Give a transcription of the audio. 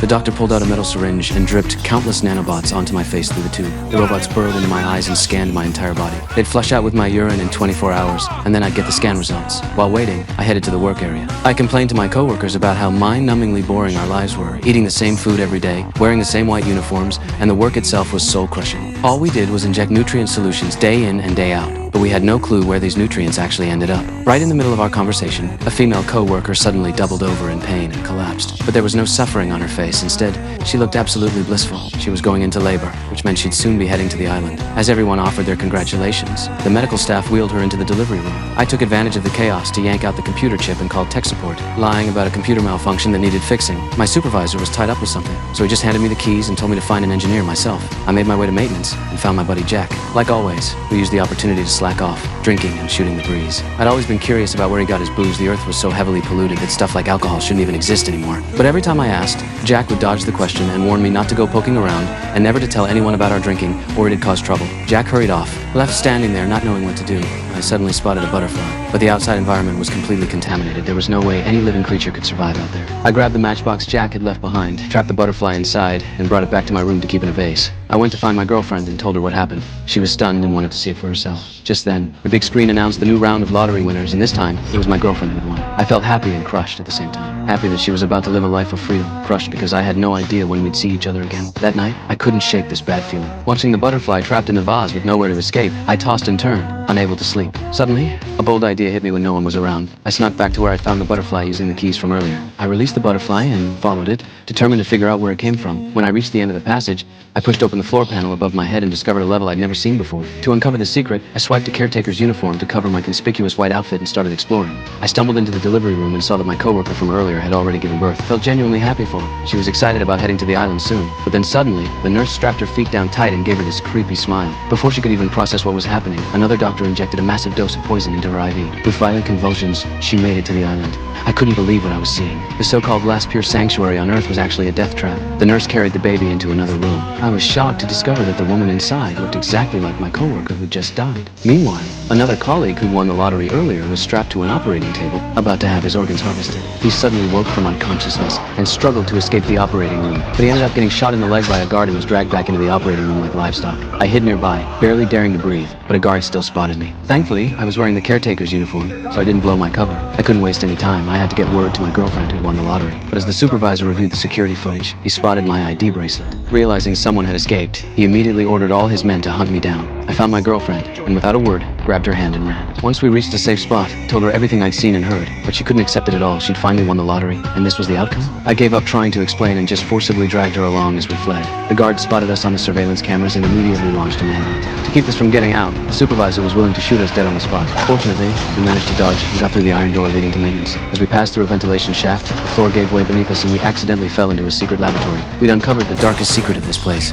The doctor pulled out a metal syringe and dripped countless nanobots onto my face through the tube. The robots burrowed into my eyes and scanned my entire body. They'd flush out with my urine in 24 hours, and then I'd get the scan results. While waiting, I headed to the work area. I complained to my coworkers about how mind-numbingly boring our lives were, eating the same food every day, wearing the same white uniforms, and the work itself was soul-crushing. All we did was inject nutrient solutions day in and day out, but we had no clue where these nutrients actually ended up. Right in the middle of our conversation, a female coworker suddenly doubled over in pain and collapsed. But there was no suffering on her face. Instead, she looked absolutely blissful. She was going into labor, which meant she'd soon be heading to the island. As everyone offered their congratulations, the medical staff wheeled her into the delivery room. I took advantage of the chaos to yank out the computer chip and called tech support, lying about a computer malfunction that needed fixing. My supervisor was tied up with something, so he just handed me the keys and told me to find an engineer myself. I made my way to maintenance and found my buddy Jack. Like always, we used the opportunity to slack off, drinking and shooting the breeze. I'd always been curious about where he got his booze. The earth was so heavily polluted that stuff like alcohol shouldn't even exist anymore. But every time I asked, Jack would dodge the question and warn me not to go poking around and never to tell anyone about our drinking or it'd cause trouble. Jack hurried off, left standing there not knowing what to do. I suddenly spotted a butterfly, but the outside environment was completely contaminated. There was no way any living creature could survive out there. I grabbed the matchbox Jack had left behind, trapped the butterfly inside, and brought it back to my room to keep in a vase. I went to find my girlfriend and told her what happened. She was stunned and wanted to see it for herself. Just then, the big screen announced the new round of lottery winners, and this time, it was my girlfriend who had won. I felt happy and crushed at the same time. Happy that she was about to live a life of freedom. Crushed because I had no idea when we'd see each other again. That night, I couldn't shake this bad feeling. Watching the butterfly trapped in the vase with nowhere to escape, I tossed and turned, unable to sleep. Suddenly, a bold idea hit me when no one was around. I snuck back to where I found the butterfly using the keys from earlier. I released the butterfly and followed it, determined to figure out where it came from. When I reached the end of the passage, I pushed open the floor panel above my head and discovered a level I'd never seen before. To uncover the secret, I swiped a caretaker's uniform to cover my conspicuous white outfit and started exploring. I stumbled into the delivery room and saw that my coworker from earlier had already given birth. I felt genuinely happy for her. She was excited about heading to the island soon. But then suddenly, the nurse strapped her feet down tight and gave her this creepy smile. Before she could even process what was happening, another doctor injected a massive dose of poison into her IV. With violent convulsions, she made it to the island. I couldn't believe what I was seeing. The so-called last pure sanctuary on Earth was actually a death trap. The nurse carried the baby into another room. I was shocked to discover that the woman inside looked exactly like my coworker who just died. Meanwhile, another colleague who won the lottery earlier was strapped to an operating table, about to have his organs harvested. He suddenly woke from unconsciousness and struggled to escape the operating room, but he ended up getting shot in the leg by a guard and was dragged back into the operating room like livestock. I hid nearby, barely daring to breathe, but a guard still spotted me. Thankfully, I was wearing the caretaker's uniform, so I didn't blow my cover. I couldn't waste any time. I had to get word to my girlfriend who won the lottery. But as the supervisor reviewed the security footage, he spotted my ID bracelet. Realizing someone had escaped, he immediately ordered all his men to hunt me down. I found my girlfriend, and without a word, grabbed her hand and ran. Once we reached a safe spot, told her everything I'd seen and heard, but she couldn't accept it at all. She'd finally won the lottery, and this was the outcome? I gave up trying to explain and just forcibly dragged her along as we fled. The guard spotted us on the surveillance cameras and immediately launched a manhunt. To keep us from getting out, the supervisor was willing to shoot us dead on the spot. Fortunately, we managed to dodge and got through the iron door leading to maintenance. As we passed through a ventilation shaft, the floor gave way beneath us and we accidentally fell into a secret laboratory. We'd uncovered the darkest secret of this place.